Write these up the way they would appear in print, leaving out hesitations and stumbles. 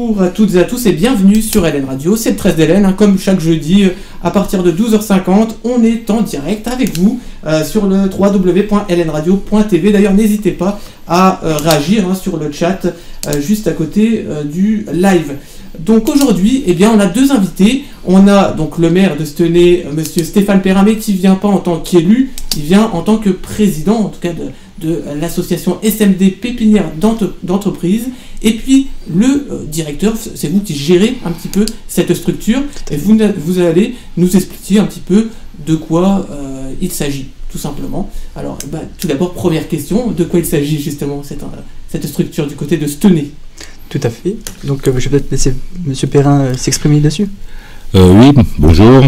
Bonjour à toutes et à tous et bienvenue sur LN Radio, c'est le 13 d'Hélène, comme chaque jeudi à partir de 12h50, on est en direct avec vous sur le www.lnradio.tv. D'ailleurs n'hésitez pas à réagir sur le chat juste à côté du live. Donc aujourd'hui, eh bien, on a deux invités. On a donc le maire de Stenay, monsieur Stéphane Perrin, qui ne vient pas en tant qu'élu, il vient en tant que président, en tout cas de l'association SMD Pépinière d'entreprise. Et puis le directeur, c'est vous qui gérez un petit peu cette structure. Et vous allez nous expliquer un petit peu de quoi il s'agit, tout simplement. Alors, tout d'abord, première question, de quoi il s'agit justement, cette structure du côté de Stenay? Tout à fait. Donc je vais peut-être laisser M. Perrin s'exprimer dessus. Oui, bonjour.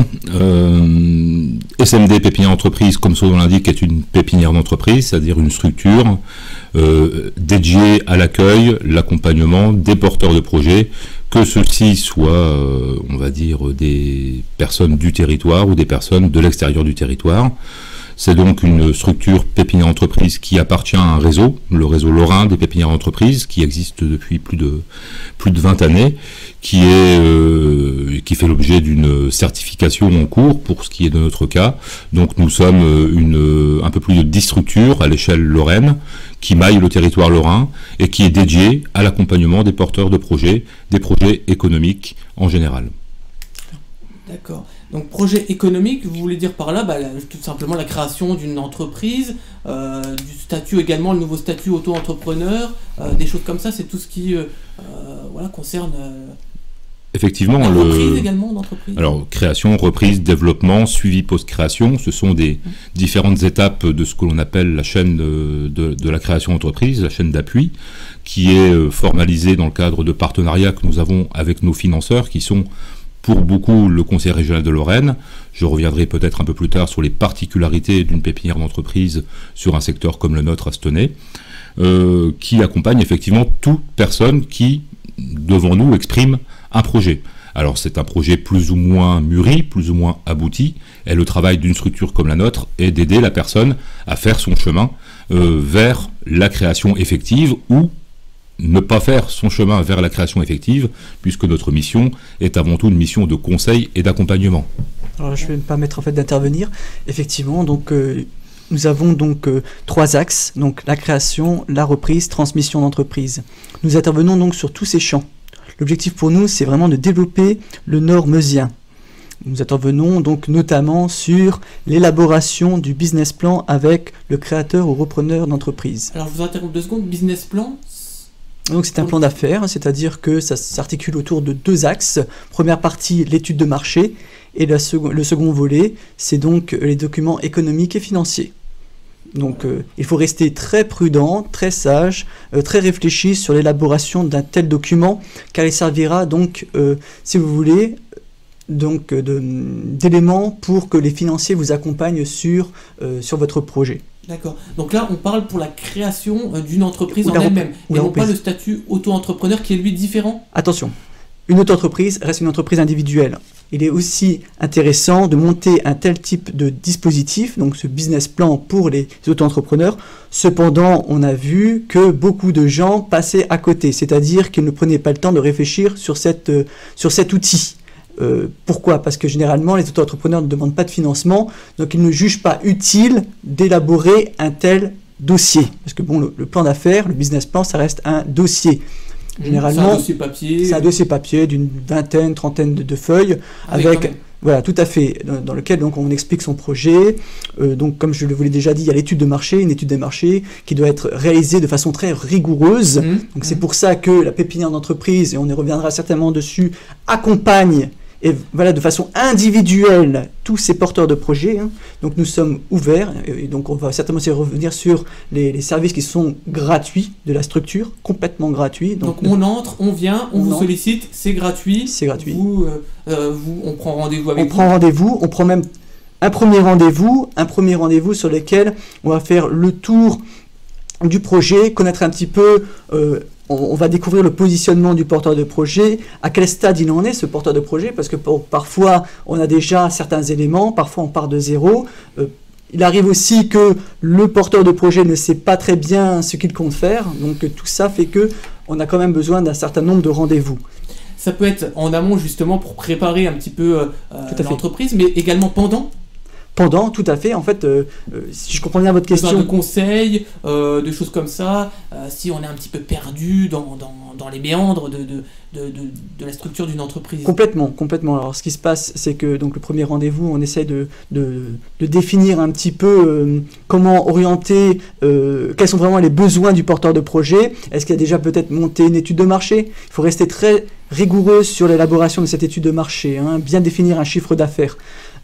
SMD Pépinière d'entreprise, comme son nom l'indique, est une pépinière d'entreprise, c'est-à-dire une structure dédiée à l'accueil, l'accompagnement des porteurs de projets, que ceux-ci soient, on va dire, des personnes du territoire ou des personnes de l'extérieur du territoire. C'est donc une structure pépinière d'entreprise qui appartient à un réseau, le réseau lorrain des pépinières d'entreprise, qui existe depuis plus de 20 années, qui fait l'objet d'une certification en cours pour ce qui est de notre cas. Donc nous sommes un peu plus de 10 structures à l'échelle lorraine qui maillent le territoire lorrain et qui est dédiée à l'accompagnement des porteurs de projets, des projets économiques en général. D'accord. Donc projet économique, vous voulez dire par là tout simplement la création d'une entreprise, du statut également, le nouveau statut auto-entrepreneur, des choses comme ça, c'est tout ce qui concerne effectivement la reprise également d'entreprise. Alors création, reprise, développement, suivi post-création, ce sont des différentes étapes de ce que l'on appelle la chaîne de la création d'entreprise, la chaîne d'appui, qui est formalisée dans le cadre de partenariats que nous avons avec nos financeurs qui sont pour beaucoup le Conseil régional de Lorraine. Je reviendrai peut-être un peu plus tard sur les particularités d'une pépinière d'entreprise sur un secteur comme le nôtre à Stenay, qui accompagne effectivement toute personne qui, devant nous, exprime un projet. Alors c'est un projet plus ou moins mûri, plus ou moins abouti, et le travail d'une structure comme la nôtre est d'aider la personne à faire son chemin vers la création effective ou ne pas faire son chemin vers la création effective, puisque notre mission est avant tout une mission de conseil et d'accompagnement. Alors je vais me permettre en fait d'intervenir. Effectivement, donc nous avons donc 3 axes, donc la création, la reprise, transmission d'entreprise. Nous intervenons donc sur tous ces champs. L'objectif pour nous, c'est vraiment de développer le nord meusien. Nous intervenons donc notamment sur l'élaboration du business plan avec le créateur ou repreneur d'entreprise. Alors je vous interromps 2 secondes, business plan. Donc c'est un plan d'affaires, c'est-à-dire que ça s'articule autour de 2 axes. Première partie, l'étude de marché, et le second volet, c'est donc les documents économiques et financiers. Donc il faut rester très prudent, très sage, très réfléchi sur l'élaboration d'un tel document, car il servira donc, si vous voulez, donc d'éléments pour que les financiers vous accompagnent sur votre projet. D'accord. Donc là, on parle pour la création d'une entreprise en elle-même, et non pas le statut auto-entrepreneur qui est lui différent. Attention, une auto-entreprise reste une entreprise individuelle. Il est aussi intéressant de monter un tel type de dispositif, donc ce business plan pour les auto-entrepreneurs. Cependant, on a vu que beaucoup de gens passaient à côté, c'est-à-dire qu'ils ne prenaient pas le temps de réfléchir sur cet outil. Pourquoi? Parce que généralement, les auto-entrepreneurs ne demandent pas de financement, donc ils ne jugent pas utile d'élaborer un tel dossier. Parce que bon, le plan d'affaires, le business plan, ça reste un dossier. Généralement, c'est un dossier papier. C'est un dossier papier d'une vingtaine, trentaine de feuilles, avec voilà, tout à fait, dans lequel donc on explique son projet. Donc, comme je vous l'ai déjà dit, il y a l'étude de marché, une étude des marchés qui doit être réalisée de façon très rigoureuse. Donc, c'est pour ça que la pépinière d'entreprise, et on y reviendra certainement dessus, accompagne et voilà, de façon individuelle tous ces porteurs de projets. Donc nous sommes ouverts, et donc on va certainement aussi revenir sur les services qui sont gratuits de la structure, complètement gratuits. Donc on entre, on vient, on vous sollicite, c'est gratuit. C'est gratuit. On prend rendez-vous avec vous. On prend rendez-vous, on prend même un premier rendez-vous sur lequel on va faire le tour du projet, connaître un petit peu... on va découvrir le positionnement du porteur de projet, à quel stade il en est ce porteur de projet, parce que parfois on a déjà certains éléments, parfois on part de zéro. Il arrive aussi que le porteur de projet ne sait pas très bien ce qu'il compte faire, donc tout ça fait que on a quand même besoin d'un certain nombre de rendez-vous. ça peut être en amont justement pour préparer un petit peu l'entreprise, mais également pendant. Pendant, tout à fait. En fait, si je comprends bien votre question... De conseils, de choses comme ça, si on est un petit peu perdu dans les méandres de la structure d'une entreprise. Complètement. Alors, ce qui se passe, c'est que donc, le premier rendez-vous, on essaie de définir un petit peu comment orienter, quels sont vraiment les besoins du porteur de projet. Est-ce qu'il y a déjà peut-être monté une étude de marché? Il faut rester très rigoureux sur l'élaboration de cette étude de marché, bien définir un chiffre d'affaires.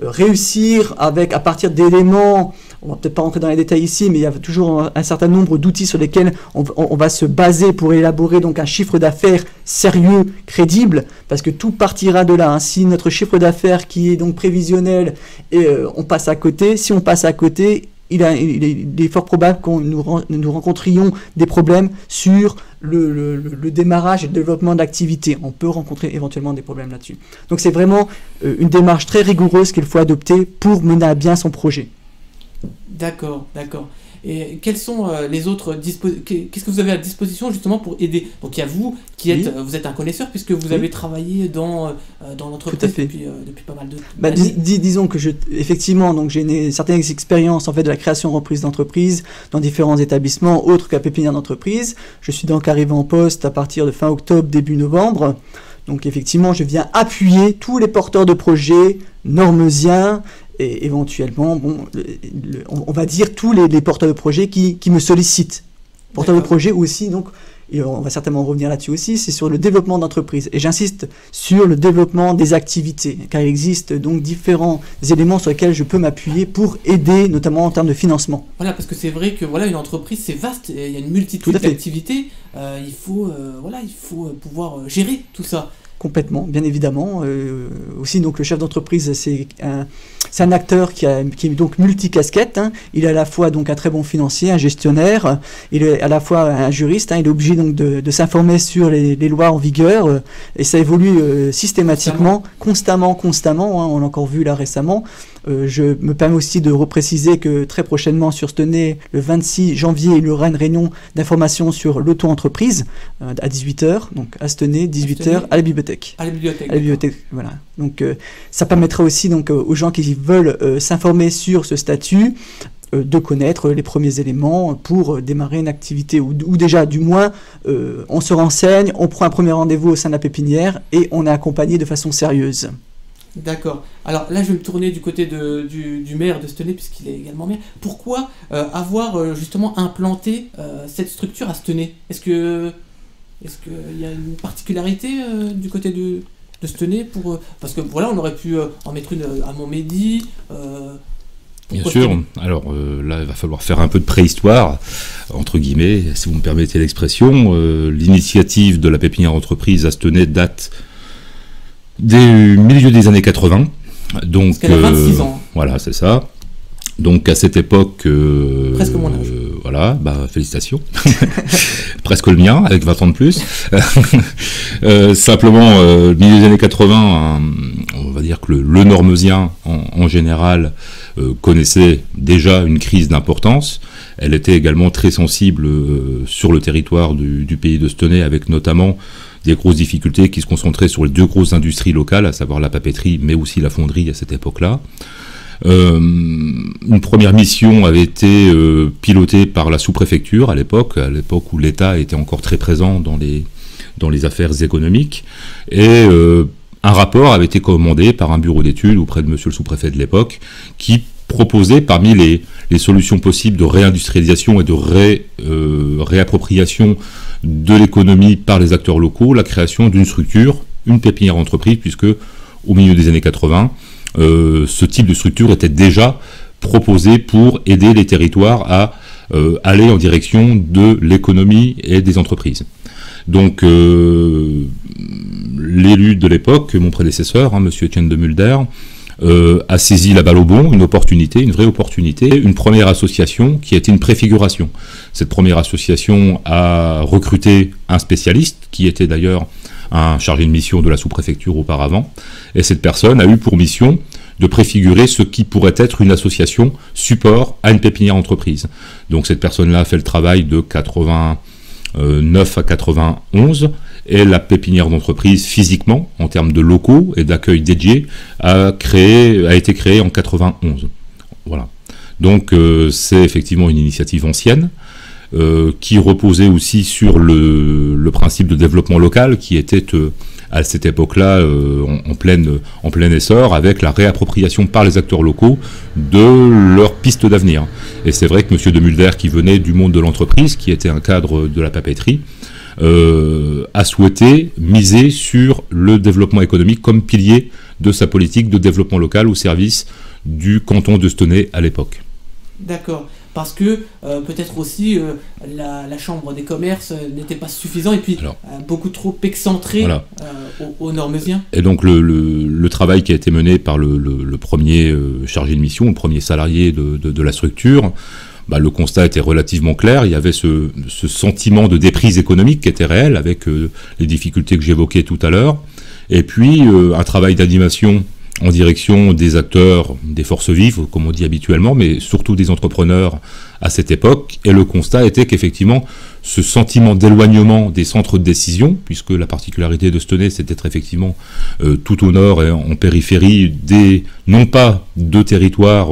Réussir à partir d'éléments, on va peut-être pas rentrer dans les détails ici, mais il y a toujours un certain nombre d'outils sur lesquels on va se baser pour élaborer donc un chiffre d'affaires sérieux, crédible, parce que tout partira de là. Si notre chiffre d'affaires qui est donc prévisionnel et on passe à côté, si on passe à côté, il est fort probable que nous rencontrions des problèmes sur le démarrage et le développement d'activité. On peut rencontrer éventuellement des problèmes là-dessus. Donc c'est vraiment une démarche très rigoureuse qu'il faut adopter pour mener à bien son projet. D'accord. Et quels sont les autres qu'est-ce que vous avez à disposition justement pour aider? Donc il y a vous qui êtes, vous êtes un connaisseur puisque vous avez travaillé dans l'entreprise depuis pas mal d'années. Disons que effectivement, donc j'ai certaines expériences en fait de la création et reprise d'entreprise dans différents établissements autres qu'à pépinière d'entreprise. Je suis donc arrivé en poste à partir de fin octobre, début novembre. Donc effectivement, je viens appuyer tous les porteurs de projets normeusiens et éventuellement, on va dire tous les porteurs de projets qui me sollicitent. Porteurs de projets aussi, donc, et on va certainement revenir là-dessus aussi, c'est sur le développement d'entreprise. Et j'insiste sur le développement des activités, car il existe donc différents éléments sur lesquels je peux m'appuyer pour aider, notamment en termes de financement. Voilà, parce que c'est vrai que une entreprise, c'est vaste, il y a une multitude d'activités, il faut pouvoir gérer tout ça. Complètement, bien évidemment. Aussi, donc, le chef d'entreprise, c'est un acteur qui est donc multicasquette. Il est à la fois donc un très bon financier, un gestionnaire. Il est à la fois un juriste. Il est obligé donc de s'informer sur les lois en vigueur. Et ça évolue systématiquement, constamment. On l'a encore vu là récemment. Je me permets aussi de repréciser que très prochainement sur Stenay, le 26 janvier, il y aura une réunion d'information sur l'auto-entreprise à 18h, donc à Stenay, 18h, à la bibliothèque. À la bibliothèque, voilà. Donc ça permettra aussi donc, aux gens qui veulent s'informer sur ce statut de connaître les premiers éléments pour démarrer une activité, ou déjà, du moins, on se renseigne, on prend un premier rendez-vous au sein de la pépinière et on est accompagné de façon sérieuse. D'accord. Alors là, je vais me tourner du côté du maire de Stenay, puisqu'il est également maire. Pourquoi avoir justement implanté cette structure à Stenay? Est-ce qu'il y a une particularité du côté de Stenay parce que voilà, on aurait pu en mettre une à Montmédy. Bien sûr. Alors là, il va falloir faire un peu de préhistoire, entre guillemets, si vous me permettez l'expression. L'initiative de la pépinière entreprise à Stenay date du milieu des années 80. Donc, elle a 26 ans. Voilà, c'est ça. Donc à cette époque... presque mon âge. Voilà, félicitations. Presque le mien, avec 20 ans de plus. Simplement, milieu des années 80, on va dire que le Normeusien, en général, connaissait déjà une crise d'importance. Elle était également très sensible sur le territoire du pays de Stenay, avec notamment des grosses difficultés qui se concentraient sur les deux grosses industries locales, à savoir la papeterie, mais aussi la fonderie à cette époque-là. Une première mission avait été pilotée par la sous-préfecture à l'époque où l'État était encore très présent dans les affaires économiques, et un rapport avait été commandé par un bureau d'études auprès de monsieur le sous-préfet de l'époque, qui proposait parmi les solutions possibles de réindustrialisation et de réappropriation de l'économie par les acteurs locaux, la création d'une structure, une pépinière entreprise, puisque au milieu des années 80, ce type de structure était déjà proposé pour aider les territoires à aller en direction de l'économie et des entreprises. Donc l'élu de l'époque, mon prédécesseur, monsieur Étienne de Mulder, a saisi la balle au bon, une opportunité, une vraie opportunité, une première association qui a été une préfiguration. Cette première association a recruté un spécialiste, qui était d'ailleurs un chargé de mission de la sous-préfecture auparavant, et cette personne a eu pour mission de préfigurer ce qui pourrait être une association support à une pépinière entreprise. Donc cette personne-là a fait le travail de 89 à 91, Et la pépinière d'entreprise, physiquement, en termes de locaux et d'accueil dédié, a été créée en 91. Voilà. Donc c'est effectivement une initiative ancienne, qui reposait aussi sur le principe de développement local, qui était à cette époque-là en plein essor, avec la réappropriation par les acteurs locaux de leurs pistes d'avenir. Et c'est vrai que M. de Mulder, qui venait du monde de l'entreprise, qui était un cadre de la papeterie, a souhaité miser sur le développement économique comme pilier de sa politique de développement local au service du canton de Stenay à l'époque. D'accord. Parce que peut-être aussi la Chambre des commerces n'était pas suffisante et puis beaucoup trop excentré voilà. Aux normésiens. Et donc le travail qui a été mené par le premier chargé de mission, le premier salarié de la structure, le constat était relativement clair. Il y avait ce sentiment de déprise économique qui était réel avec les difficultés que j'évoquais tout à l'heure. Et puis un travail d'animation en direction des acteurs, des forces vives, comme on dit habituellement, mais surtout des entrepreneurs à cette époque. Et le constat était qu'effectivement, ce sentiment d'éloignement des centres de décision, puisque la particularité de Stenay, c'est d'être effectivement tout au nord et en périphérie, non pas de territoires,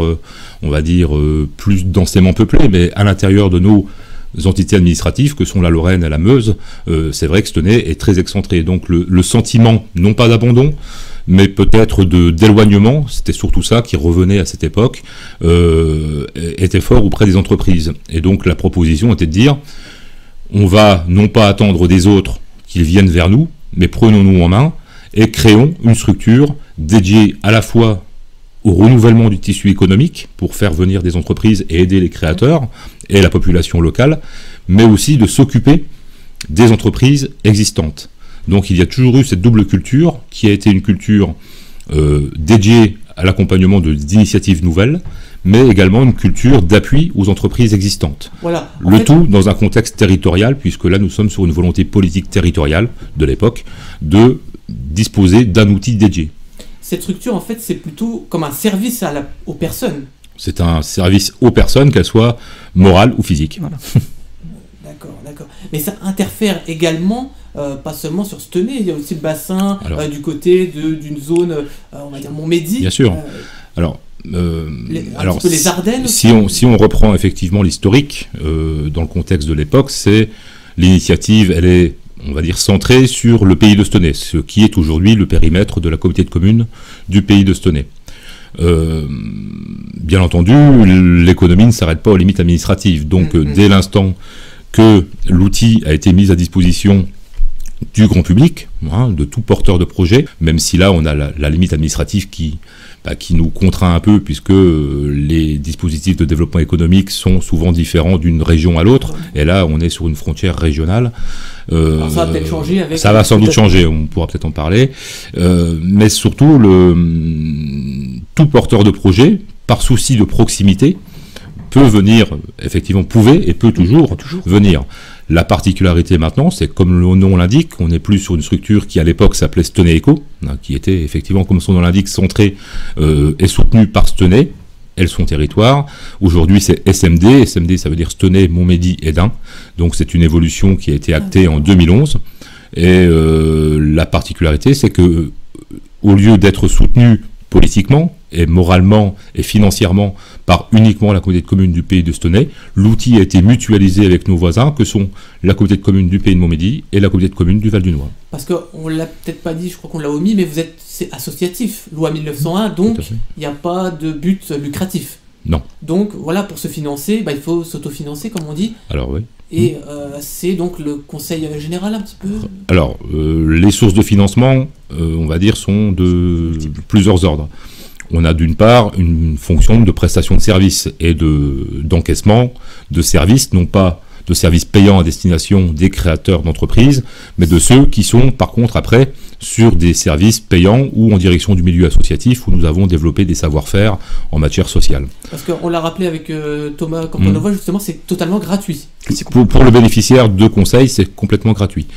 on va dire, plus densément peuplés, mais à l'intérieur de nos entités administratives, que sont la Lorraine et la Meuse, c'est vrai que Stenay est très excentré. Donc le sentiment, non pas d'abandon, mais peut-être d'éloignement, c'était surtout ça qui revenait à cette époque, était fort auprès des entreprises. Et donc la proposition était de dire, on va non pas attendre des autres qu'ils viennent vers nous, mais prenons-nous en main et créons une structure dédiée à la fois au renouvellement du tissu économique pour faire venir des entreprises et aider les créateurs et la population locale, mais aussi de s'occuper des entreprises existantes. Donc il y a toujours eu cette double culture qui a été une culture dédiée à l'accompagnement d'initiatives nouvelles, mais également une culture d'appui aux entreprises existantes. Voilà. Tout dans un contexte territorial, puisque là nous sommes sur une volonté politique territoriale de l'époque de disposer d'un outil dédié. Cette structure, en fait, c'est plutôt comme un service aux personnes. C'est un service aux personnes, qu'elles soient morales ou physiques. Voilà. D'accord. Mais ça interfère également, pas seulement sur Stenay, il y a aussi le bassin du côté d'une zone, on va dire Montmédy. Bien sûr. Les Ardennes. Si on reprend effectivement l'historique dans le contexte de l'époque, c'est l'initiative, elle est, on va dire, centrée sur le pays de Stenay, ce qui est aujourd'hui le périmètre de la communauté de communes du pays de Stenay. Bien entendu, l'économie ne s'arrête pas aux limites administratives. Donc, dès l'instant que l'outil a été mis à disposition du grand public, de tout porteur de projet, même si là on a la limite administrative qui nous contraint un peu, puisque les dispositifs de développement économique sont souvent différents d'une région à l'autre, et là on est sur une frontière régionale. Alors ça va peut-être changer avec... Ça va sans doute changer, on pourra peut-être en parler, mais surtout tout porteur de projet, par souci de proximité, peut venir, effectivement, pouvait et peut toujours venir. La particularité maintenant, c'est comme le nom l'indique, on n'est plus sur une structure qui à l'époque s'appelait Stenay Eco, qui était effectivement, comme son nom l'indique, centrée et soutenue par Stenay et son territoire. Aujourd'hui, c'est SMD. SMD, ça veut dire Stenay, Montmédy, Hesdin. Donc c'est une évolution qui a été actée en 2011. Et la particularité, c'est que au lieu d'être soutenu politiquement et moralement et financièrement par uniquement la communauté de communes du pays de Stenay, l'outil a été mutualisé avec nos voisins que sont la communauté de communes du pays de Montmédy et la communauté de communes du Val-du-Noir. Parce qu'on ne l'a peut-être pas dit, je crois qu'on l'a omis, mais c'est associatif, loi 1901, donc il n'y a pas de but lucratif. Non. Donc voilà, pour se financer, il faut s'autofinancer comme on dit. Alors oui. Et c'est donc le conseil général un petit peu. Alors, les sources de financement, on va dire, sont de plusieurs ordres. On a d'une part une fonction de prestation de services et d'encaissement de services, non pas de services payants à destination des créateurs d'entreprises, mais de ceux qui sont par contre après sur des services payants ou en direction du milieu associatif où nous avons développé des savoir-faire en matière sociale. Parce qu'on l'a rappelé avec Thomas Campanova, justement, c'est totalement gratuit. Pour le bénéficiaire de conseils, c'est complètement gratuit.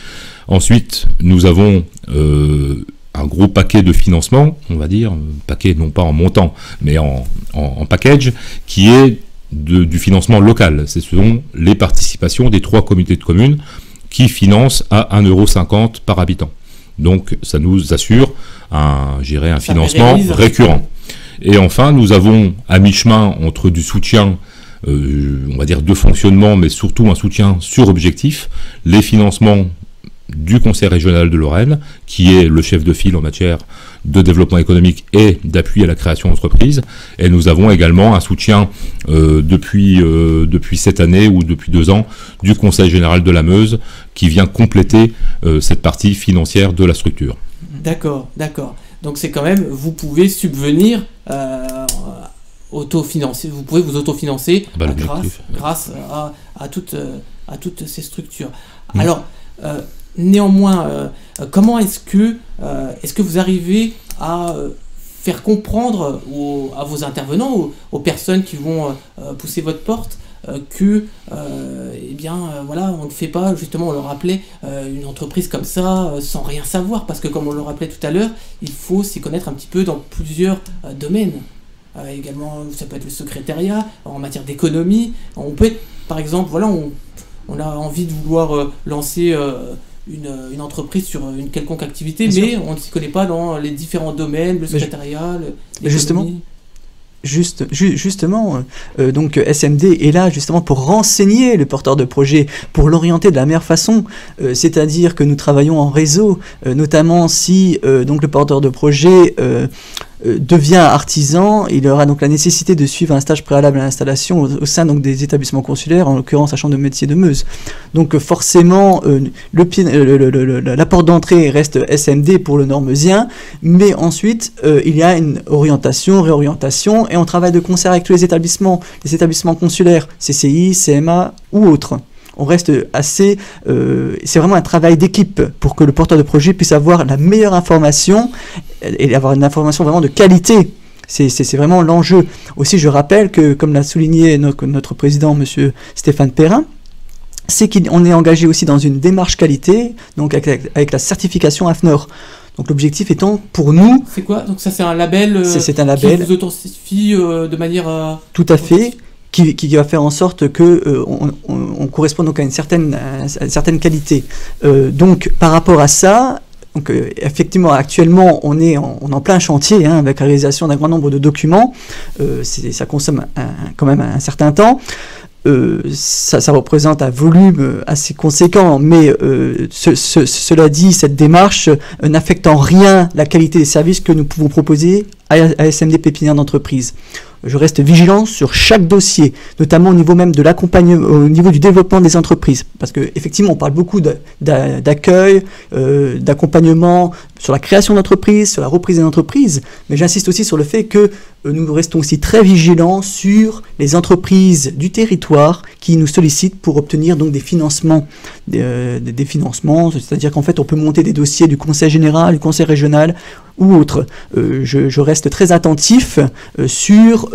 Ensuite, nous avons un gros paquet de financement, on va dire, paquet non pas en montant, mais en package, qui est du financement local. Ce sont les participations des 3 communautés de communes qui finance à 1,50 € par habitant. Donc ça nous assure un financement récurrent. Et enfin, nous avons à mi-chemin entre du soutien, on va dire de fonctionnement, mais surtout un soutien sur objectif, les financements du Conseil régional de Lorraine, qui est le chef de file en matière de développement économique et d'appui à la création d'entreprises. Et nous avons également un soutien depuis cette année ou depuis 2 ans du Conseil général de la Meuse, qui vient compléter cette partie financière de la structure. D'accord, d'accord. Donc c'est quand même, vous pouvez subvenir autofinancer, vous pouvez vous autofinancer grâce à toutes ces structures. Alors, néanmoins, comment est-ce que vous arrivez à faire comprendre à vos intervenants, aux personnes qui vont pousser votre porte, que voilà, on ne fait pas, justement, on leur rappelait, une entreprise comme ça sans rien savoir, parce que comme on le rappelait tout à l'heure, il faut s'y connaître un petit peu dans plusieurs domaines. Également, ça peut être le secrétariat, en matière d'économie. On peut être, par exemple, voilà, on a envie de vouloir lancer une entreprise sur une quelconque activité, mais on ne s'y connaît pas dans les différents domaines, le secrétariat, l'économie. Justement, donc SMD est là justement pour renseigner le porteur de projet, pour l'orienter de la meilleure façon, c'est-à-dire que nous travaillons en réseau, notamment si donc le porteur de projet devient artisan, il aura donc la nécessité de suivre un stage préalable à l'installation au sein donc des établissements consulaires, en l'occurrence la Chambre de métier de Meuse. Donc forcément, la porte d'entrée reste SMD pour le Nord-Meusien, mais ensuite il y a une orientation, réorientation, et on travaille de concert avec tous les établissements consulaires, CCI, CMA ou autres. On reste assez... c'est vraiment un travail d'équipe pour que le porteur de projet puisse avoir la meilleure information et avoir une information vraiment de qualité. C'est vraiment l'enjeu. Aussi, je rappelle que, comme l'a souligné notre président, M. Stéphane Perrin, c'est qu'on est engagé aussi dans une démarche qualité, donc avec la certification AFNOR. Donc l'objectif étant pour nous... C'est quoi? Donc ça, c'est un label, c'est un label qui vous authentifie de manière... Tout à fait. Qui va faire en sorte que on corresponde donc à une certaine qualité. Donc par rapport à ça, donc effectivement actuellement on est en plein chantier avec la réalisation d'un grand nombre de documents. Ça consomme quand même un certain temps. Ça représente un volume assez conséquent, mais cela dit, cette démarche n'affecte en rien la qualité des services que nous pouvons proposer à SMD Pépinière d'entreprise. Je reste vigilant sur chaque dossier, notamment au niveau même de l'accompagnement, au niveau du développement des entreprises. Parce qu'effectivement, on parle beaucoup d'accueil, d'accompagnement sur la création d'entreprises, sur la reprise des entreprises, mais j'insiste aussi sur le fait que nous restons aussi très vigilants sur les entreprises du territoire qui nous sollicitent pour obtenir donc des financements, c'est-à-dire qu'en fait, on peut monter des dossiers du Conseil général, du Conseil régional, ou autre. Je reste très attentif sur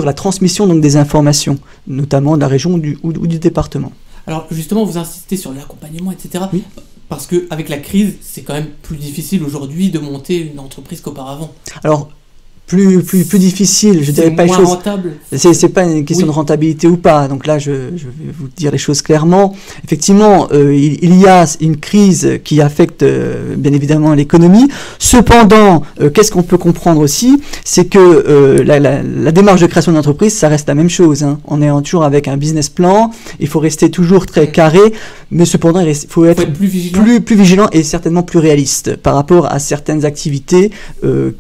la transmission donc, des informations, notamment de la région ou du département. Alors justement, vous insistez sur l'accompagnement, etc. Oui. Parce qu'avec la crise, c'est quand même plus difficile aujourd'hui de monter une entreprise qu'auparavant. Alors, plus difficile, je dirais pas les choses. Rentable. C'est pas une question de rentabilité ou pas. Donc là, je vais vous dire les choses clairement. Effectivement, il y a une crise qui affecte bien évidemment l'économie. Cependant, qu'est-ce qu'on peut comprendre aussi, c'est que la démarche de création d'entreprise, ça reste la même chose. On est toujours avec un business plan. Il faut rester toujours très carré, mais cependant, il faut être plus vigilant et certainement plus réaliste par rapport à certaines activités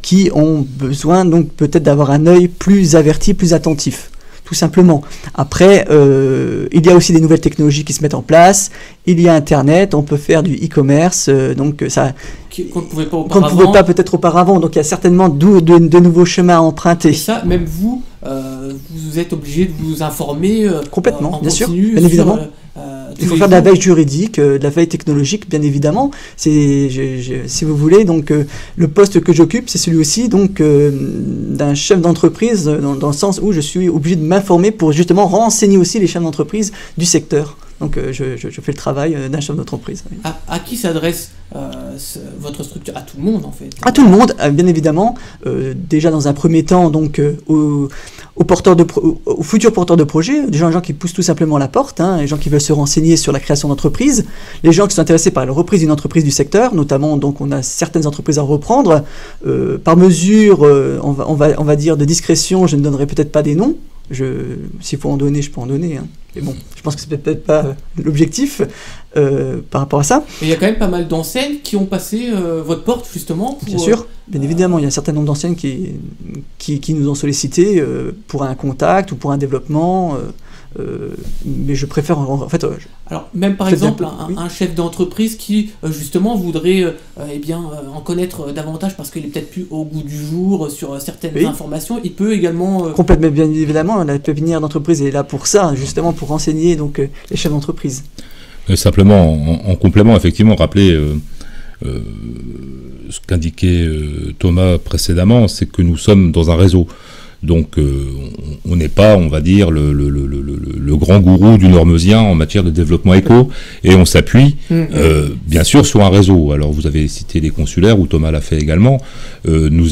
qui ont besoin donc peut-être d'avoir un œil plus averti, plus attentif, tout simplement. Après, il y a aussi des nouvelles technologies qui se mettent en place, il y a Internet, on peut faire du e-commerce, donc ça... Qu'on ne pouvait pas auparavant. Qu'on ne pouvait pas peut-être auparavant, donc il y a certainement de nouveaux chemins à emprunter. Et ça, même vous êtes obligé de vous informer complètement, en bien sûr, continu, bien évidemment. Il faut faire de la veille juridique, de la veille technologique, bien évidemment. Si vous voulez, donc le poste que j'occupe, c'est celui aussi donc d'un chef d'entreprise, dans le sens où je suis obligé de m'informer pour justement renseigner aussi les chefs d'entreprise du secteur. Donc je fais le travail d'un chef d'entreprise. Oui. À qui s'adresse votre structure? À tout le monde en fait? À tout le monde, bien évidemment. Déjà dans un premier temps, donc aux futurs porteurs de projets, des gens qui poussent tout simplement la porte, les gens qui veulent se renseigner sur la création d'entreprises, les gens qui sont intéressés par la reprise d'une entreprise du secteur, notamment donc on a certaines entreprises à reprendre. Par mesure, on va dire de discrétion, je ne donnerai peut-être pas des noms. S'il faut en donner, je peux en donner. Mais bon, je pense que c'est peut-être pas l'objectif par rapport à ça. Et il y a quand même pas mal d'enseignes qui ont passé votre porte justement pour... Bien sûr, bien évidemment, il y a un certain nombre d'enseignes qui nous ont sollicité pour un contact ou pour un développement. Mais je préfère en fait. Alors même par exemple un chef d'entreprise qui justement voudrait en connaître davantage parce qu'il est peut-être plus au goût du jour sur certaines informations, il peut également complètement, bien évidemment, la pépinière d'entreprise est là pour ça, justement pour renseigner donc les chefs d'entreprise. Simplement en complément, effectivement, rappeler ce qu'indiquait Thomas précédemment, c'est que nous sommes dans un réseau. Donc on n'est pas, on va dire, le grand gourou du Normezien en matière de développement éco, et on s'appuie bien sûr sur un réseau. Alors vous avez cité les consulaires, où Thomas l'a fait également. Nous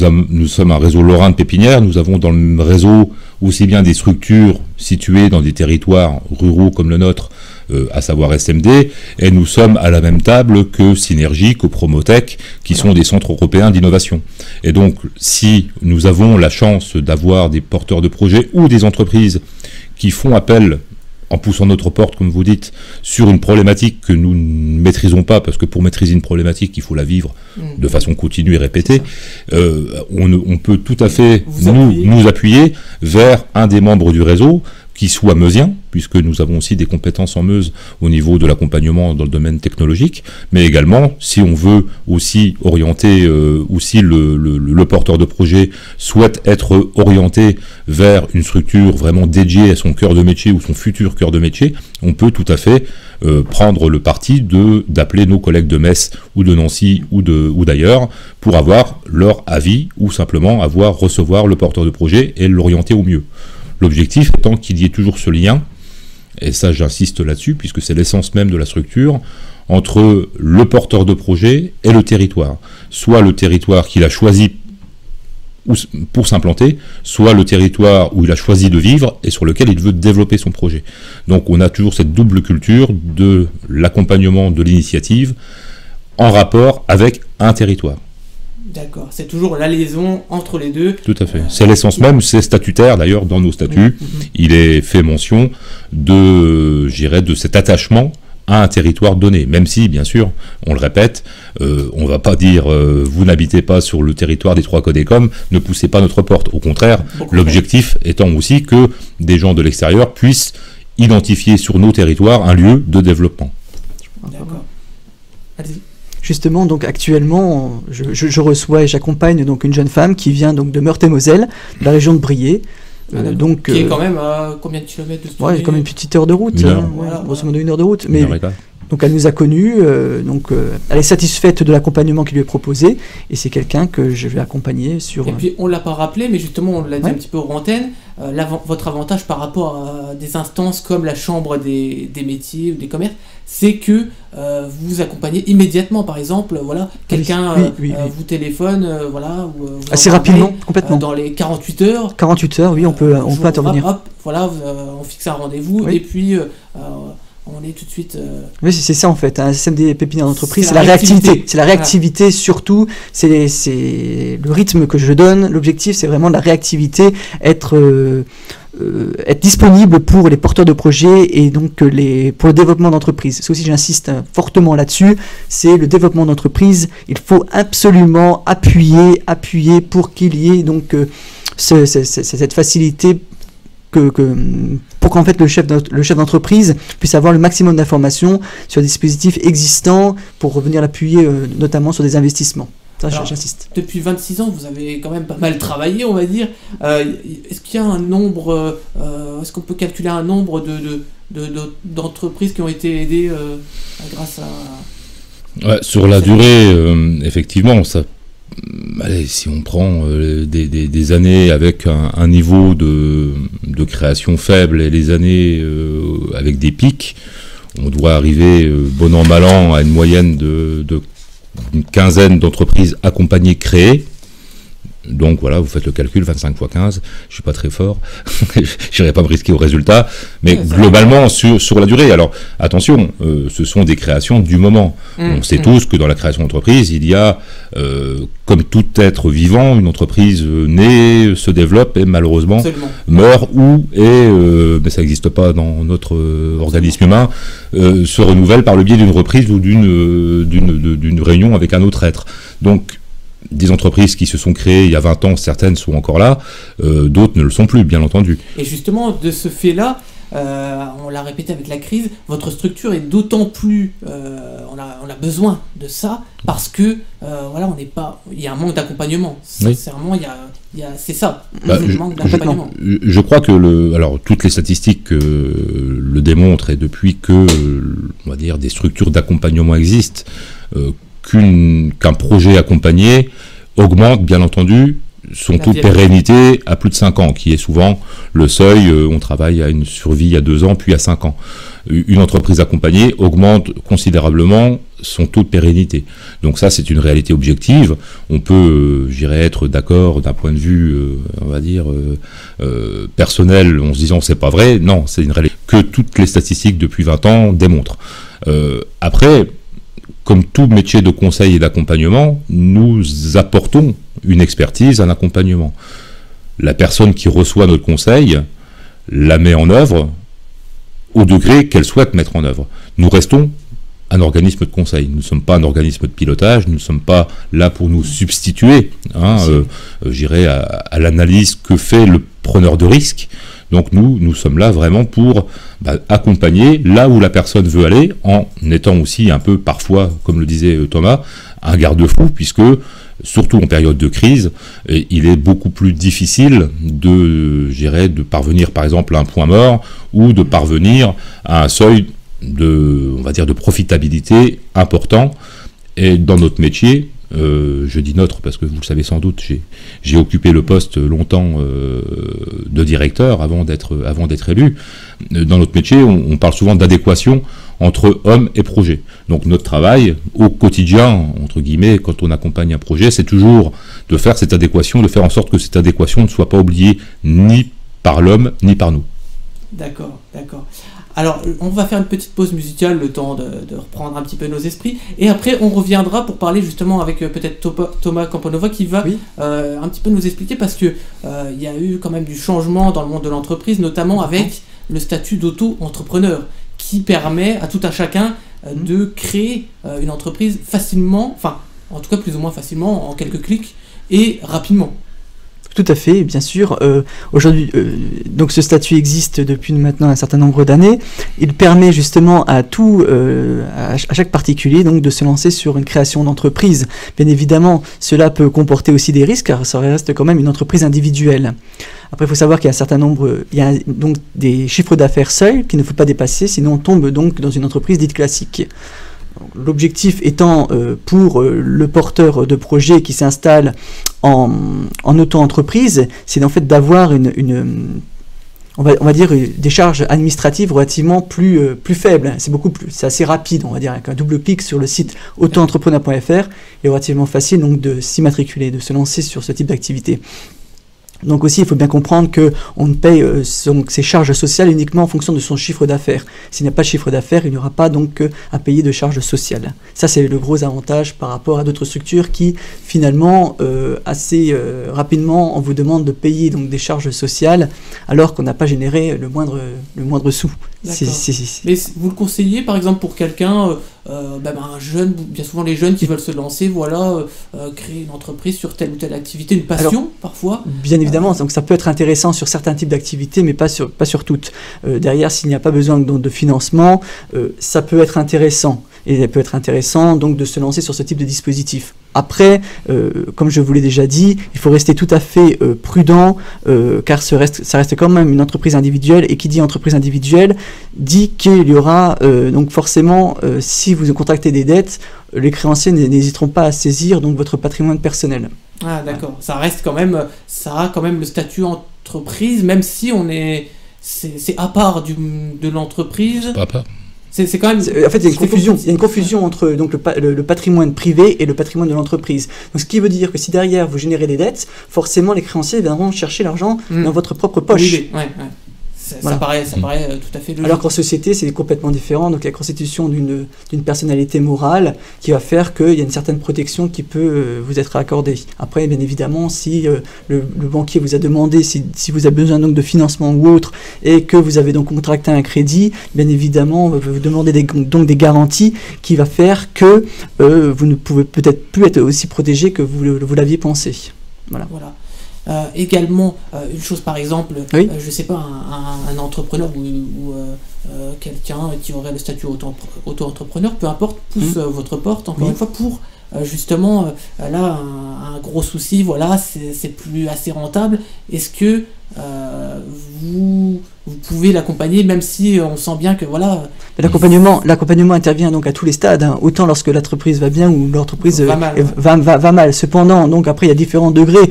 sommes un réseau lorrain de pépinières. Nous avons dans le réseau aussi bien des structures situées dans des territoires ruraux comme le nôtre, à savoir SMD, et nous sommes à la même table que Synergie, que Promotech, qui sont des centres européens d'innovation. Et donc, si nous avons la chance d'avoir des porteurs de projets ou des entreprises qui font appel, en poussant notre porte, comme vous dites, sur une problématique que nous ne maîtrisons pas, parce que pour maîtriser une problématique, il faut la vivre de façon continue et répétée, on peut tout à fait nous appuyer vers un des membres du réseau, qui soit meusien, puisque nous avons aussi des compétences en Meuse au niveau de l'accompagnement dans le domaine technologique, mais également, si on veut aussi orienter, aussi le porteur de projet souhaite être orienté vers une structure vraiment dédiée à son cœur de métier ou son futur cœur de métier, on peut tout à fait prendre le parti d'appeler nos collègues de Metz ou de Nancy ou d'ailleurs pour avoir leur avis ou simplement recevoir le porteur de projet et l'orienter au mieux. L'objectif étant qu'il y ait toujours ce lien, et ça j'insiste là-dessus, puisque c'est l'essence même de la structure, entre le porteur de projet et le territoire. Soit le territoire qu'il a choisi pour s'implanter, soit le territoire où il a choisi de vivre et sur lequel il veut développer son projet. Donc on a toujours cette double culture de l'accompagnement de l'initiative en rapport avec un territoire. D'accord, c'est toujours la liaison entre les deux. Tout à fait, c'est l'essence même, c'est statutaire d'ailleurs dans nos statuts. Il est fait mention de cet attachement à un territoire donné, même si, bien sûr, on le répète, on ne va pas dire vous n'habitez pas sur le territoire des Trois Codécom, ne poussez pas notre porte. Au contraire, l'objectif étant aussi que des gens de l'extérieur puissent identifier sur nos territoires un lieu de développement. D'accord. Allez-y. Justement, donc actuellement, je reçois et j'accompagne donc une jeune femme qui vient donc de Meurthe-et-Moselle, de la région de Briey. Qui est quand même à combien de kilomètres de Stockholm ? Ouais, comme une petite heure de route, grosso modo 1 heure de route. Mais donc elle nous a connus, elle est satisfaite de l'accompagnement qui lui est proposé, et c'est quelqu'un que je vais accompagner sur... Et puis on ne l'a pas rappelé, mais justement on l'a dit un petit peu hors antenne, votre avantage par rapport à des instances comme la chambre des métiers ou des commerces, c'est que vous accompagnez immédiatement, par exemple, quelqu'un vous téléphone, ou assez rapidement, complètement. Dans les 48 heures. 48 heures, oui, on peut intervenir. On fixe un rendez-vous, et puis on est tout de suite... Oui, c'est ça en fait, un système des pépinières d'entreprise, c'est la réactivité. C'est la réactivité surtout, c'est le rythme que je donne, l'objectif c'est vraiment la réactivité, être disponible pour les porteurs de projets et donc pour le développement d'entreprise. Ça aussi j'insiste fortement là-dessus, c'est le développement d'entreprise, il faut absolument appuyer pour qu'il y ait donc cette facilité pour qu'en fait le chef d'entreprise puisse avoir le maximum d'informations sur des dispositifs existants pour revenir l'appuyer notamment sur des investissements. Ça, j'insiste. Depuis 26 ans, vous avez quand même pas mal travaillé, on va dire. Est-ce qu'il y a un nombre, est-ce qu'on peut calculer un nombre d'entreprises qui ont été aidées grâce à... Ouais, sur la durée, effectivement, ça... Allez, si on prend des années avec un niveau de création faible et les années avec des pics, on doit arriver bon an mal an à une moyenne d'une quinzaine d'entreprises accompagnées, créées, Donc voilà, vous faites le calcul, 25 x 15, je suis pas très fort, j'irai pas me risquer au résultat, mais globalement sur la durée. Alors attention, ce sont des créations du moment. On sait tous que dans la création d'entreprise, il y a, comme tout être vivant, une entreprise naît, se développe et malheureusement meurt mais ça n'existe pas dans notre organisme humain, se renouvelle par le biais d'une reprise ou d'une réunion avec un autre être. Donc des entreprises qui se sont créées il y a 20 ans, certaines sont encore là, d'autres ne le sont plus, bien entendu. Et justement, de ce fait-là, on l'a répété avec la crise, votre structure est d'autant plus... on a besoin de ça parce que, voilà, il y a un manque d'accompagnement. Sincèrement, c'est ça, le manque d'accompagnement. Je crois que alors, toutes les statistiques le démontrent, et depuis que, on va dire, des structures d'accompagnement existent, qu'un projet accompagné augmente, bien entendu, son taux de pérennité à plus de 5 ans, qui est souvent le seuil. On travaille à une survie à 2 ans, puis à 5 ans. Une entreprise accompagnée augmente considérablement son taux de pérennité. Donc ça, c'est une réalité objective. On peut, je dirais, être d'accord d'un point de vue, on va dire, personnel, en se disant c'est pas vrai. Non, c'est une réalité que toutes les statistiques depuis 20 ans démontrent. Après, comme tout métier de conseil et d'accompagnement, nous apportons une expertise, un accompagnement. La personne qui reçoit notre conseil la met en œuvre au degré qu'elle souhaite mettre en œuvre. Nous restons un organisme de conseil. Nous ne sommes pas un organisme de pilotage, nous ne sommes pas là pour nous substituer, j'irais à l'analyse que fait le preneur de risque. Donc nous sommes là vraiment pour accompagner là où la personne veut aller, en étant aussi un peu parfois, comme le disait Thomas, un garde-fou, puisque surtout en période de crise, il est beaucoup plus difficile de parvenir par exemple à un point mort, ou de parvenir à un seuil on va dire de profitabilité important. Et dans notre métier, je dis notre parce que vous le savez sans doute, j'ai occupé le poste longtemps de directeur avant d'être élu. Dans notre métier, on parle souvent d'adéquation entre homme et projet. Donc notre travail au quotidien, entre guillemets, quand on accompagne un projet, c'est toujours de faire cette adéquation, de faire en sorte que cette adéquation ne soit pas oubliée ni par l'homme ni par nous. D'accord. Alors, on va faire une petite pause musicale, le temps de reprendre un petit peu nos esprits, et après on reviendra pour parler justement avec peut-être Thomas Camponova qui va un petit peu nous expliquer, parce que il y a eu quand même du changement dans le monde de l'entreprise, notamment avec le statut d'auto-entrepreneur, qui permet à tout un chacun de créer une entreprise facilement, enfin en tout cas plus ou moins facilement, en quelques clics et rapidement. Tout à fait, bien sûr. Aujourd'hui, donc ce statut existe depuis maintenant un certain nombre d'années. Il permet justement à chaque particulier donc de se lancer sur une création d'entreprise. Bien évidemment, cela peut comporter aussi des risques, car ça reste quand même une entreprise individuelle. Après, il faut savoir qu'il y a un certain nombre, il y a donc des chiffres d'affaires seuls qu'il ne faut pas dépasser, sinon on tombe donc dans une entreprise dite classique. L'objectif étant pour le porteur de projet qui s'installe en auto-entreprise, c'est en fait d'avoir on va dire des charges administratives relativement plus faibles. C'est assez rapide, on va dire, avec un double clic sur le site auto-entrepreneur.fr, il est relativement facile donc de s'immatriculer, de se lancer sur ce type d'activité. Donc aussi, il faut bien comprendre qu'on ne paye ses charges sociales uniquement en fonction de son chiffre d'affaires. S'il n'y a pas de chiffre d'affaires, il n'y aura pas donc à payer de charges sociales. Ça, c'est le gros avantage par rapport à d'autres structures qui, finalement, assez rapidement, on vous demande de payer donc des charges sociales alors qu'on n'a pas généré le moindre sou. Mais vous le conseillez, par exemple, pour quelqu'un, un jeune, bien souvent les jeunes qui veulent se lancer, créer une entreprise sur telle ou telle activité, une passion parfois. Bien évidemment, donc ça peut être intéressant sur certains types d'activités, mais pas sur toutes. Derrière, s'il n'y a pas besoin de financement, ça peut être intéressant. Et il peut être intéressant donc de se lancer sur ce type de dispositif. Après, comme je vous l'ai déjà dit, il faut rester tout à fait prudent, car ça reste quand même une entreprise individuelle, et qui dit entreprise individuelle dit qu'il y aura donc forcément, si vous contractez des dettes, les créanciers n'hésiteront pas à saisir donc votre patrimoine personnel. Ah d'accord, ça a quand même le statut entreprise, même si c'est à part de l'entreprise. Pas à part. C'est quand même... En fait, il y a une confusion entre donc, le patrimoine privé et le patrimoine de l'entreprise. Donc, ce qui veut dire que si derrière vous générez des dettes, forcément les créanciers viendront chercher l'argent dans votre propre poche. Oui, ça paraît tout à fait logique. Alors qu'en société, c'est complètement différent. Donc, il y a la constitution d'une personnalité morale qui va faire qu'il y a une certaine protection qui peut vous être accordée. Après, bien évidemment, si le banquier vous a demandé, si vous avez besoin donc de financement ou autre, et que vous avez donc contracté un crédit, bien évidemment, vous demandez donc des garanties qui va faire que vous ne pouvez peut-être plus être aussi protégé que vous l'aviez pensé. Voilà. Également, une chose par exemple, oui. Je sais pas, un entrepreneur ou quelqu'un qui aurait le statut auto-entrepreneur, peu importe, pousse votre porte, encore une fois, pour justement, là, un gros souci, voilà, c'est plus assez rentable. Est-ce que vous pouvez l'accompagner, même si on sent bien que voilà... L'accompagnement intervient donc à tous les stades, hein, autant lorsque l'entreprise va bien ou l'entreprise va mal. Cependant, donc après il y a différents degrés.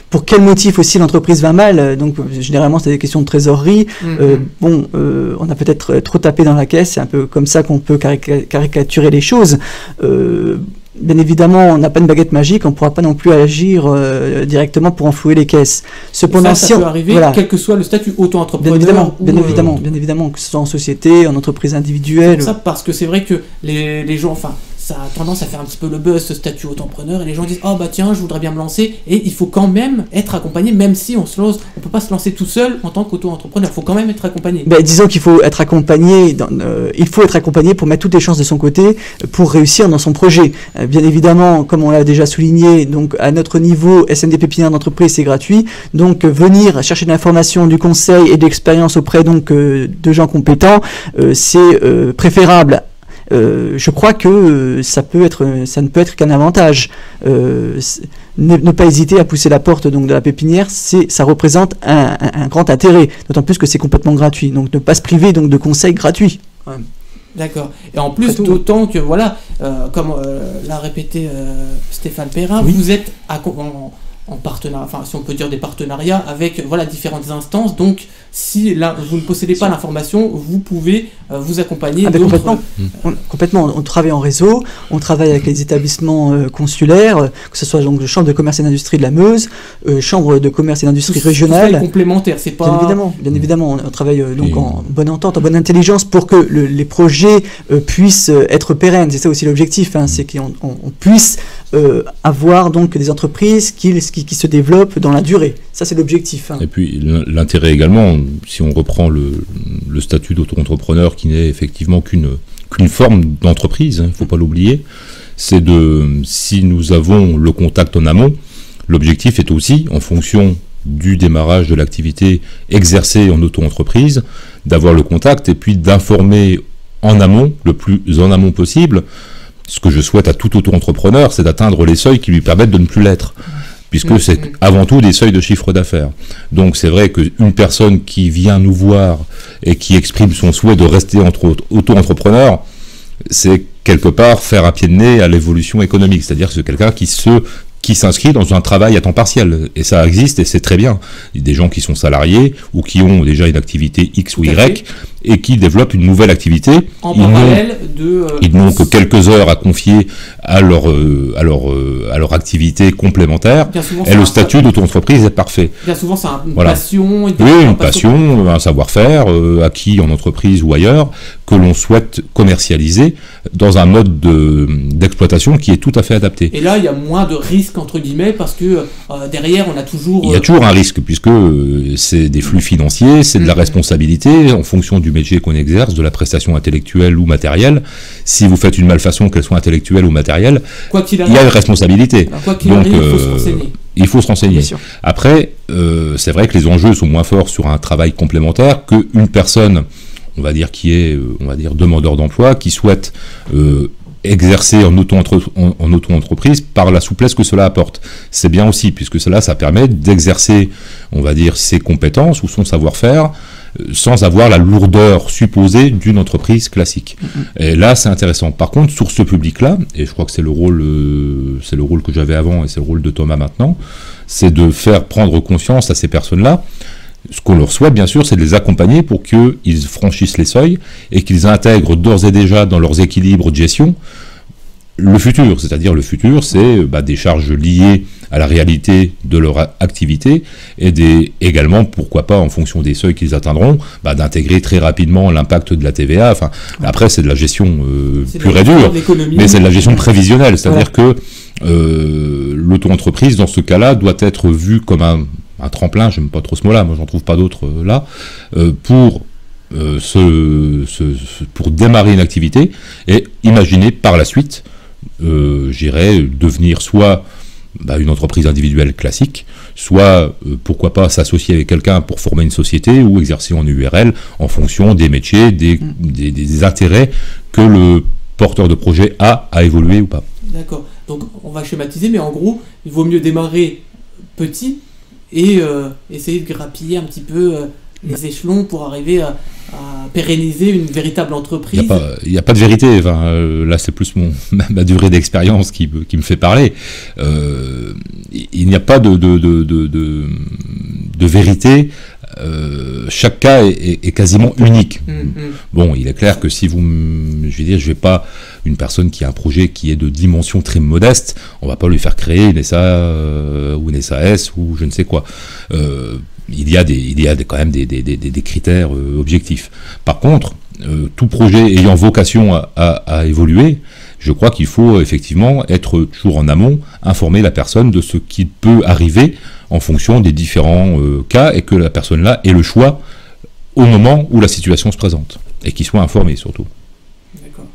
Pour quel motif aussi l'entreprise va mal? Donc généralement c'est des questions de trésorerie. On a peut-être trop tapé dans la caisse, c'est un peu comme ça qu'on peut caricaturer les choses. Bien évidemment, on n'a pas une baguette magique, on ne pourra pas non plus agir directement pour enflouer les caisses. Cependant, ça peut arriver, quel que soit le statut auto-entrepreneur. Bien évidemment, que ce soit en société, en entreprise individuelle. C'est ça, parce que c'est vrai que les gens, ça a tendance à faire un petit peu le buzz, ce statut auto-entrepreneur, et les gens disent « Ah bah tiens, je voudrais bien me lancer », et il faut quand même être accompagné, même si on se lance, on peut pas se lancer tout seul en tant qu'auto-entrepreneur, il faut quand même être accompagné. Disons qu'il faut être accompagné, pour mettre toutes les chances de son côté pour réussir dans son projet. Bien évidemment, comme on l'a déjà souligné, donc à notre niveau, SND Pépinière d'entreprise, c'est gratuit, donc venir chercher de l'information, du conseil et de l'expérience auprès donc de gens compétents, c'est préférable. Je crois que ça ne peut être qu'un avantage. Ne pas hésiter à pousser la porte donc de la pépinière, ça représente un grand intérêt, d'autant plus que c'est complètement gratuit. Donc ne pas se priver donc de conseils gratuits. Ouais. D'accord. Et en plus, d'autant que voilà, comme l'a répété Stéphane Perrin, vous êtes en partenariat, si on peut dire des partenariats avec différentes instances. Donc, si là vous ne possédez pas l'information, vous pouvez vous accompagner. Complètement. On travaille en réseau, on travaille avec les établissements consulaires, que ce soit donc le Chambre de commerce et d'industrie de la Meuse, Chambre de commerce et d'industrie régionale. C'est complémentaire, c'est pas. Bien évidemment, on travaille donc en bonne entente, en bonne intelligence pour que les projets puissent être pérennes. C'est ça aussi l'objectif, c'est qu'on puisse avoir donc des entreprises qui se développent dans la durée. Ça, c'est l'objectif. Et puis l'intérêt également, si on reprend le statut d'auto-entrepreneur qui n'est effectivement qu'une forme d'entreprise, il ne faut pas l'oublier, c'est si nous avons le contact en amont, l'objectif est aussi, en fonction du démarrage de l'activité exercée en auto-entreprise, d'avoir le contact et puis d'informer en amont, le plus en amont possible. Ce que je souhaite à tout auto-entrepreneur, c'est d'atteindre les seuils qui lui permettent de ne plus l'être, puisque c'est avant tout des seuils de chiffre d'affaires. Donc c'est vrai qu'une personne qui vient nous voir et qui exprime son souhait de rester auto-entrepreneur, c'est quelque part faire un pied de nez à l'évolution économique, c'est-à-dire que c'est quelqu'un qui s'inscrit dans un travail à temps partiel. Et ça existe et c'est très bien. Il y a des gens qui sont salariés ou qui ont déjà une activité X ou Y et qui développent une nouvelle activité. En parallèle ils n'ont que quelques heures à confier à leur activité complémentaire. Et le statut d'auto-entreprise est parfait. Bien souvent, c'est une passion. Une passion, un savoir-faire acquis en entreprise ou ailleurs que l'on souhaite commercialiser dans un mode d'exploitation qui est tout à fait adapté. Et là, il y a moins de risques entre guillemets, parce que derrière on a toujours... Il y a toujours un risque, puisque c'est des flux financiers, c'est de la responsabilité, en fonction du métier qu'on exerce, de la prestation intellectuelle ou matérielle. Si vous faites une malfaçon, qu'elle soit intellectuelle ou matérielle, il y a une responsabilité. Donc il faut se renseigner. Il faut se renseigner. Après, c'est vrai que les enjeux sont moins forts sur un travail complémentaire qu'une personne, on va dire, qui est demandeur d'emploi, qui souhaite exercer en auto-entreprise par la souplesse que cela apporte. C'est bien aussi, puisque ça permet d'exercer, on va dire, ses compétences ou son savoir-faire sans avoir la lourdeur supposée d'une entreprise classique. Et là, c'est intéressant. Par contre, sur ce public-là, et je crois que c'est le rôle que j'avais avant et c'est le rôle de Thomas maintenant, c'est de faire prendre conscience à ces personnes-là Ce qu'on leur souhaite, bien sûr, c'est de les accompagner pour qu'ils franchissent les seuils et qu'ils intègrent d'ores et déjà dans leurs équilibres de gestion le futur. C'est-à-dire le futur, c'est des charges liées à la réalité de leur activité et également, pourquoi pas, en fonction des seuils qu'ils atteindront, d'intégrer très rapidement l'impact de la TVA. Enfin, après, c'est de la gestion pure et dure, mais c'est de la gestion prévisionnelle. C'est-à-dire que l'auto-entreprise, dans ce cas-là, doit être vue comme un tremplin, j'aime pas trop ce mot-là, moi j'en trouve pas d'autre là, pour démarrer une activité et imaginer par la suite, j'irais devenir soit une entreprise individuelle classique, soit pourquoi pas s'associer avec quelqu'un pour former une société ou exercer en URL en fonction des métiers, des intérêts que le porteur de projet a à évoluer ou pas. D'accord, donc on va schématiser, mais en gros, il vaut mieux démarrer petit et essayer de grappiller un petit peu les échelons pour arriver à pérenniser une véritable entreprise. Il n'y a pas de vérité. Enfin, là, c'est plus ma durée d'expérience qui me fait parler. Il n'y a pas de vérité. Chaque cas est quasiment unique. Bon, il est clair que si je vais pas, une personne qui a un projet qui est de dimension très modeste, on va pas lui faire créer une SA ou une SAS ou je ne sais quoi. Il y a quand même des critères objectifs. Par contre, tout projet ayant vocation à évoluer, je crois qu'il faut effectivement être toujours en amont, informer la personne de ce qui peut arriver en fonction des différents cas et que la personne-là ait le choix au moment où la situation se présente et qu'il soit informé surtout. D'accord.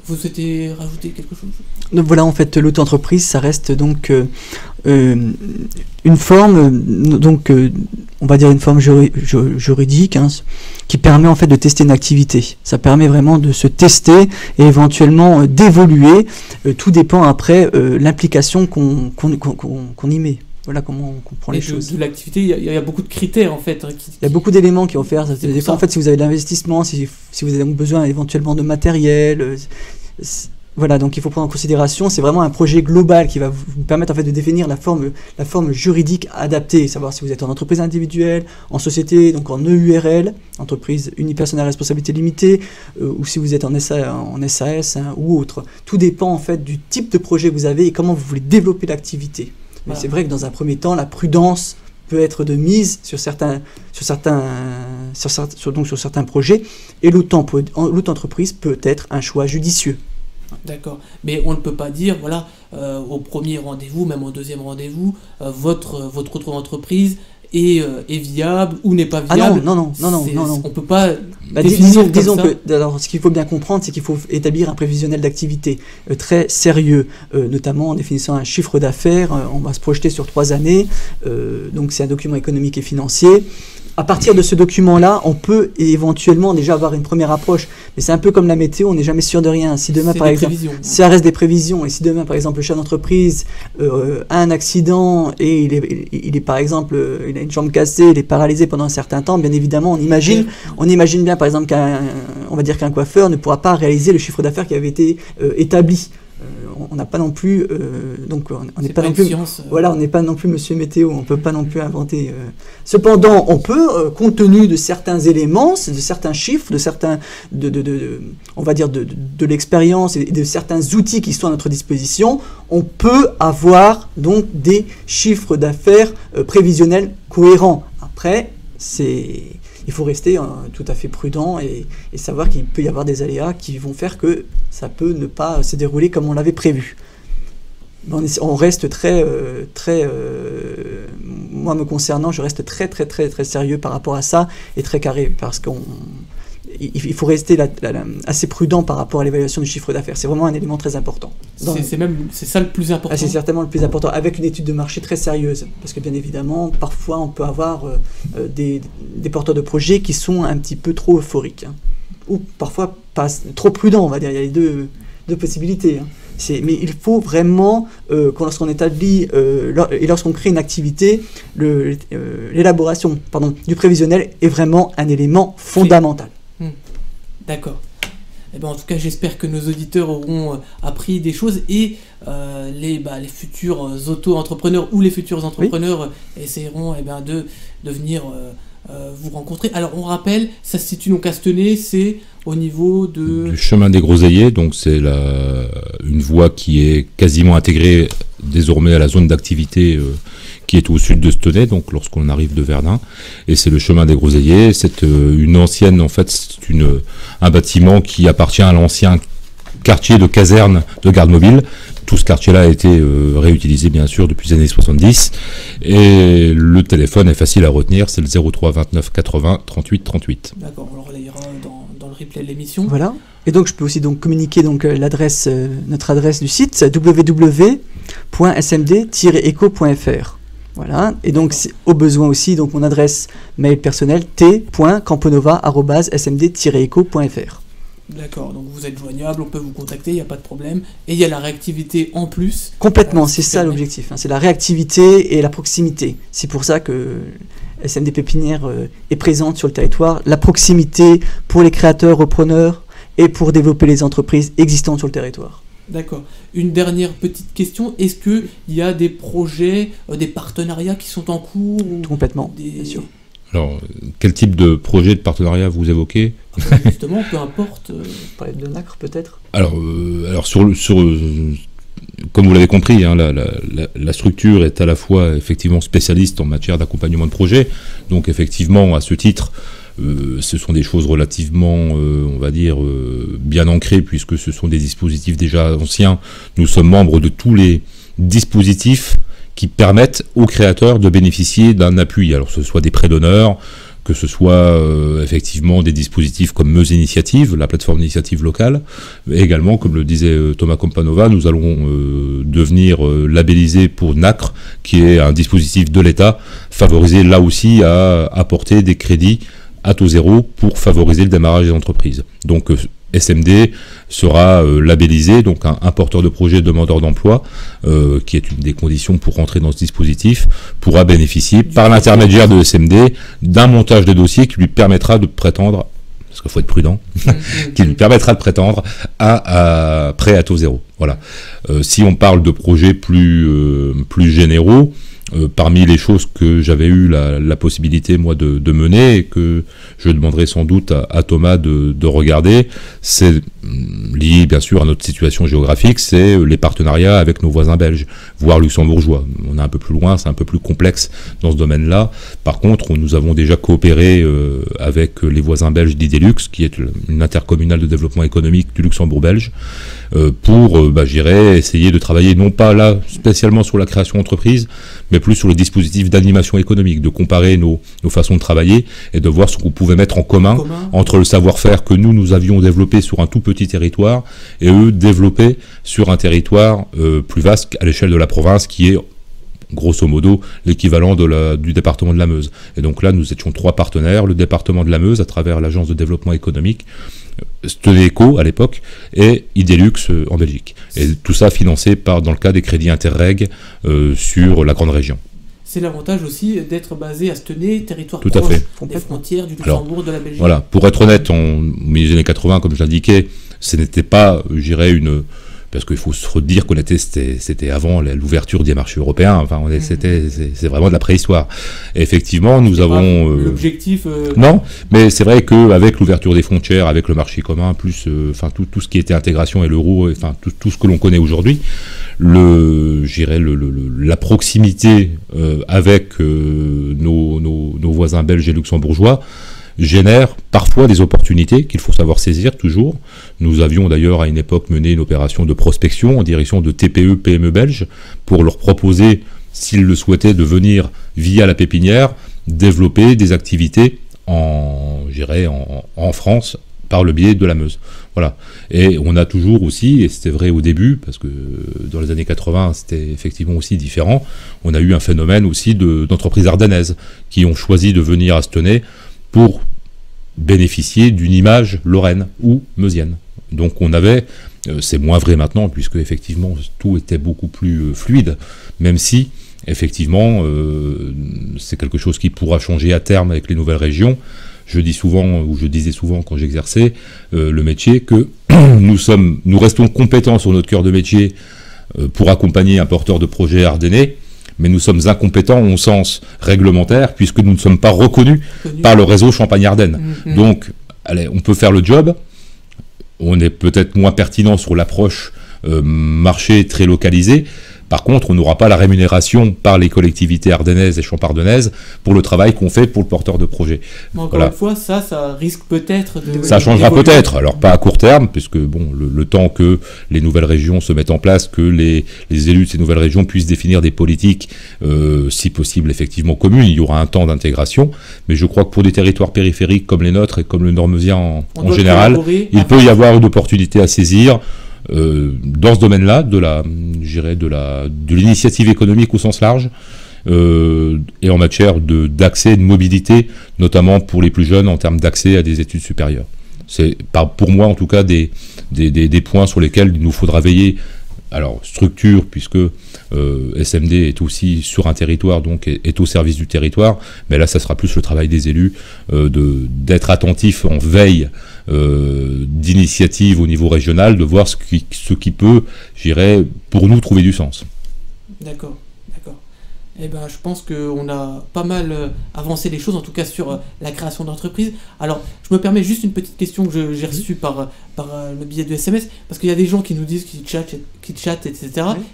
Vous souhaitez rajouter quelque chose ? Donc voilà, en fait, l'auto-entreprise, ça reste donc une forme, on va dire une forme juridique, qui permet en fait de tester une activité. Ça permet vraiment de se tester et éventuellement d'évoluer. Tout dépend après l'implication qu'on y met. Voilà comment on comprend les choses. De l'activité, il y a beaucoup de critères en fait. Il y a beaucoup d'éléments qui vont faire. Des fois, en fait, si vous avez de l'investissement, si vous avez besoin éventuellement de matériel, voilà, donc il faut prendre en considération. C'est vraiment un projet global qui va vous permettre en fait de définir la forme juridique adaptée, savoir si vous êtes en entreprise individuelle, en société, donc en EURL, entreprise unipersonnelle à responsabilité limitée, ou si vous êtes en SAS ou autre. Tout dépend en fait du type de projet que vous avez et comment vous voulez développer l'activité. Mais c'est vrai que dans un premier temps, la prudence peut être de mise sur certains projets, et l'auto-entreprise peut être un choix judicieux. D'accord, mais on ne peut pas dire, voilà, au premier rendez-vous, même au deuxième rendez-vous, votre auto-entreprise est viable ou n'est pas viable. Ah non. On peut pas. Disons que, alors, ce qu'il faut bien comprendre, c'est qu'il faut établir un prévisionnel d'activité très sérieux, notamment en définissant un chiffre d'affaires. On va se projeter sur 3 années, donc c'est un document économique et financier. À partir de ce document-là, on peut éventuellement déjà avoir une première approche, mais c'est un peu comme la météo, on n'est jamais sûr de rien. Si demain, par exemple, ça reste des prévisions, et si demain, par exemple, le chef d'entreprise a un accident et il est par exemple, il a une jambe cassée, il est paralysé pendant un certain temps, bien évidemment, on imagine bien, par exemple, qu'un coiffeur ne pourra pas réaliser le chiffre d'affaires qui avait été établi. On n'a pas non plus, on n'est pas non plus, voilà, on n'est pas non plus Monsieur Météo, on peut pas non plus inventer. Cependant, on peut, compte tenu de certains éléments, de certains chiffres, on va dire de l'expérience et de certains outils qui sont à notre disposition, on peut avoir donc des chiffres d'affaires prévisionnels cohérents. Après, il faut rester tout à fait prudent et savoir qu'il peut y avoir des aléas qui vont faire que ça peut ne pas se dérouler comme on l'avait prévu. On reste moi me concernant, je reste très sérieux par rapport à ça et très carré parce qu'il faut rester assez prudent par rapport à l'évaluation du chiffre d'affaires. C'est vraiment un élément très important. C'est ça le plus important. C'est certainement le plus important, avec une étude de marché très sérieuse. Parce que bien évidemment, parfois on peut avoir des porteurs de projets qui sont un petit peu trop euphoriques. Ou parfois pas trop prudents, on va dire. Il y a les deux possibilités. Mais il faut vraiment, lorsqu'on établit et lorsqu'on crée une activité, l'élaboration du prévisionnel est vraiment un élément fondamental. D'accord. En tout cas, j'espère que nos auditeurs auront appris des choses et les futurs auto-entrepreneurs ou les futurs entrepreneurs essayeront de venir vous rencontrer. Alors on rappelle, ça se situe donc à Stenay, c'est au niveau de... Du chemin des Groseilliers, donc c'est une voie qui est quasiment intégrée désormais à la zone d'activité qui est au sud de Stenay, donc lorsqu'on arrive de Verdun, et c'est le chemin des Groseilliers. C'est une ancienne, en fait, c'est un bâtiment qui appartient à l'ancien quartier de caserne de garde mobile. Tout ce quartier-là a été réutilisé, bien sûr, depuis les années 70. Et le téléphone est facile à retenir, c'est le 03 29 80 38 38. D'accord, on le relayera dans le replay de l'émission. Voilà. Et donc, je peux aussi donc communiquer donc, notre adresse du site, www.smd-eco.fr. Voilà. Et donc, au besoin aussi, donc, mon adresse mail personnelle, t.camponova@smd-eco.fr. D'accord, donc vous êtes joignable, on peut vous contacter, il n'y a pas de problème. Et il y a la réactivité en plus. Complètement, c'est ça l'objectif. C'est la réactivité et la proximité. C'est pour ça que SMD Pépinière est présente sur le territoire. La proximité pour les créateurs, repreneurs et pour développer les entreprises existantes sur le territoire. D'accord. Une dernière petite question. Est-ce qu'il y a des projets, des partenariats qui sont en cours Complètement, bien sûr. Alors, quel type de projet de partenariat vous évoquez? Justement, peu importe. Parler de Nacre, peut-être. Alors comme vous l'avez compris, hein, la structure est à la fois effectivement spécialiste en matière d'accompagnement de projet. Donc effectivement, à ce titre, ce sont des choses relativement, on va dire, bien ancrées, puisque ce sont des dispositifs déjà anciens. Nous sommes membres de tous les dispositifs qui permettent aux créateurs de bénéficier d'un appui. Alors, que ce soit des prêts d'honneur, que ce soit effectivement des dispositifs comme Meuse Initiative, la plateforme d'initiative locale, et également, comme le disait Thomas Campanova, nous allons devenir labellisés pour NACRE, qui est un dispositif de l'État, favorisé là aussi à apporter des crédits à taux zéro pour favoriser le démarrage des entreprises. Donc, SMD sera labellisé, donc un porteur de projet demandeur d'emploi, qui est une des conditions pour rentrer dans ce dispositif, pourra bénéficier par l'intermédiaire de SMD d'un montage de dossier qui lui permettra de prétendre, parce qu'il faut être prudent, qui lui permettra de prétendre à prêt à taux zéro. Voilà. Si on parle de projets plus généraux, parmi les choses que j'avais eu la possibilité, moi, de mener, et que je demanderai sans doute à Thomas de regarder, c'est lié, bien sûr, à notre situation géographique, c'est les partenariats avec nos voisins belges, voire luxembourgeois. On est un peu plus loin, c'est un peu plus complexe dans ce domaine-là. Par contre, nous avons déjà coopéré avec les voisins belges d'Idelux, qui est une intercommunale de développement économique du Luxembourg belge, pour, je dirais, essayer de travailler non pas là spécialement sur la création d'entreprise, mais plus sur le dispositif d'animation économique, de comparer nos façons de travailler et de voir ce qu'on pouvait mettre en commun entre le savoir-faire que nous avions développé sur un tout petit territoire et eux développés sur un territoire plus vaste à l'échelle de la province, qui est grosso modo l'équivalent du département de la Meuse. Et donc là, nous étions 3 partenaires, le département de la Meuse à travers l'agence de développement économique, Steveco à l'époque, et Idelux en Belgique. Et tout ça financé dans le cas des crédits Interreg sur la grande région. C'est l'avantage aussi d'être basé à Stenay, territoire tout proche à fait. Des frontières du Luxembourg, de la Belgique. Voilà, pour être honnête, au milieu des années 80, comme je l'indiquais, ce n'était pas, je dirais, parce qu'il faut se redire qu'on c'était avant l'ouverture des marchés européens. Enfin, c'est vraiment de la préhistoire. Et effectivement, nous avons l'objectif. Non, mais c'est vrai qu'avec l'ouverture des frontières, avec le marché commun, plus tout ce qui était intégration et l'euro, enfin tout ce que l'on connaît aujourd'hui, la proximité avec nos voisins belges et luxembourgeois génère parfois des opportunités qu'il faut savoir saisir toujours. Nous avions d'ailleurs à une époque mené une opération de prospection en direction de TPE, PME belges pour leur proposer, s'ils le souhaitaient, de venir via la pépinière développer des activités en France par le biais de la Meuse. Voilà. Et on a toujours aussi, et c'était vrai au début, parce que dans les années 80, c'était effectivement aussi différent, on a eu un phénomène aussi d'entreprises ardennaises qui ont choisi de venir à Stenay pour bénéficier d'une image lorraine ou meusienne. Donc on avait, c'est moins vrai maintenant, puisque effectivement tout était beaucoup plus fluide, même si effectivement c'est quelque chose qui pourra changer à terme avec les nouvelles régions. Je dis souvent, ou je disais souvent quand j'exerçais le métier, que nous restons compétents sur notre cœur de métier pour accompagner un porteur de projet ardennais, mais nous sommes incompétents au sens réglementaire, puisque nous ne sommes pas reconnus par le réseau Champagne-Ardenne. Donc, allez, on peut faire le job, on est peut-être moins pertinent sur l'approche marché très localisée. Par contre, on n'aura pas la rémunération par les collectivités ardennaises et champardonnaises pour le travail qu'on fait pour le porteur de projet. Mais encore une fois, ça risque peut-être de... Ça changera peut-être, alors pas à court terme, puisque bon, le temps que les nouvelles régions se mettent en place, que les élus de ces nouvelles régions puissent définir des politiques, si possible effectivement communes, il y aura un temps d'intégration, mais je crois que pour des territoires périphériques comme les nôtres et comme le Nord-Meusien en général, il peut y avoir une opportunité à saisir dans ce domaine-là, de l'initiative économique au sens large, et en matière d'accès et de mobilité, notamment pour les plus jeunes en termes d'accès à des études supérieures. C'est pour moi en tout cas des points sur lesquels il nous faudra veiller. Alors structure, puisque SMD est aussi sur un territoire, donc est au service du territoire, mais là ça sera plus le travail des élus d'être attentifs en veille d'initiative au niveau régional, de voir ce qui peut, j'irais, pour nous trouver du sens. D'accord. Eh ben, je pense qu'on a pas mal avancé les choses, en tout cas sur la création d'entreprises. Alors, je me permets juste une petite question que j'ai reçue par le biais de SMS, parce qu'il y a des gens qui nous disent qu'ils chattent, etc.,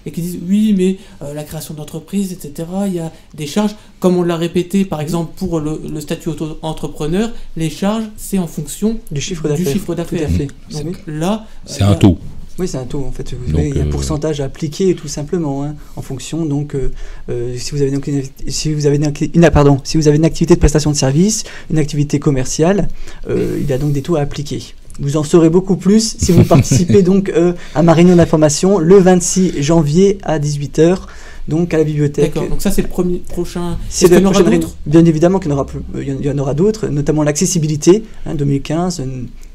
et qui disent oui, mais la création d'entreprise, etc., il y a des charges. Comme on l'a répété, par exemple, pour le statut auto-entrepreneur, les charges, c'est en fonction du chiffre d'affaires. Donc là, c'est un taux. Oui, c'est un taux en fait. Vous avez un pourcentage à appliquer tout simplement en fonction. Donc, si vous avez une activité de prestation de service, une activité commerciale, il y a donc des taux à appliquer. Vous en saurez beaucoup plus si vous participez donc à ma réunion d'information le 26 janvier à 18h. Donc à la bibliothèque. D'accord, donc ça c'est le prochain... C'est la prochaine réunion. Bien évidemment qu'il y en aura d'autres, notamment l'accessibilité, 2015.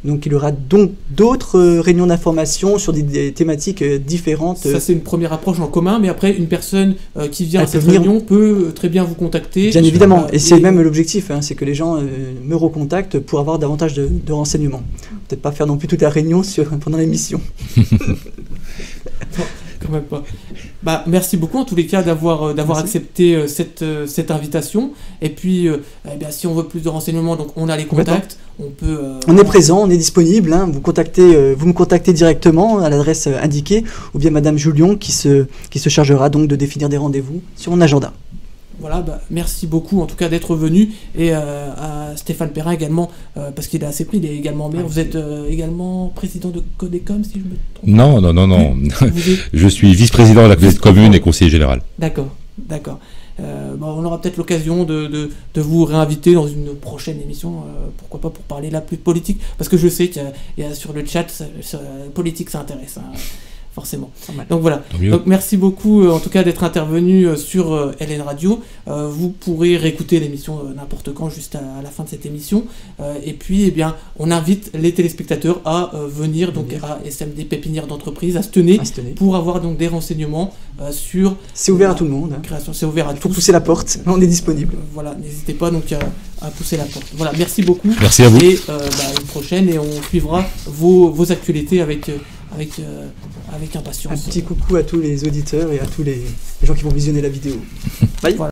Donc il y aura donc d'autres réunions d'information sur des thématiques différentes. Ça c'est une première approche en commun, mais après une personne qui vient à cette réunion peut très bien vous contacter. Bien évidemment, et c'est même l'objectif, c'est que les gens me recontactent pour avoir davantage de renseignements. Peut-être pas faire non plus toute la réunion pendant l'émission. Quand même pas. Bah, merci beaucoup en tous les cas d'avoir accepté cette invitation. Et puis, si on veut plus de renseignements, donc on a les contacts. On est présent, on est disponible. Vous me contactez directement à l'adresse indiquée, ou bien Madame Julion qui se chargera donc de définir des rendez-vous sur mon agenda. Voilà, merci beaucoup en tout cas d'être venu, et à Stéphane Perrin également, parce qu'il est assez pris, il est également maire. Vous êtes également président de Codecom, si je me trompe? Non. Je suis vice-président de la communauté de communes et conseiller général. D'accord. On aura peut-être l'occasion de vous réinviter dans une prochaine émission, pourquoi pas pour parler la plus politique, parce que je sais qu'il y a sur le chat, politique ça intéresse. Forcément. Donc voilà. Donc merci beaucoup en tout cas d'être intervenu sur LN Radio. Vous pourrez réécouter l'émission n'importe quand, juste à la fin de cette émission. Et puis on invite les téléspectateurs à venir donc à SMD Pépinière d'entreprise, à se tenir pour avoir donc des renseignements sur... C'est ouvert à tout le monde. Création, c'est ouvert à tous. Il faut pousser la porte, on est disponible. Voilà, n'hésitez pas donc à pousser la porte. Voilà, merci beaucoup. Merci à vous. Et une prochaine, et on suivra vos actualités avec impatience. Un petit coucou à tous les auditeurs et à tous les gens qui vont visionner la vidéo. Voilà.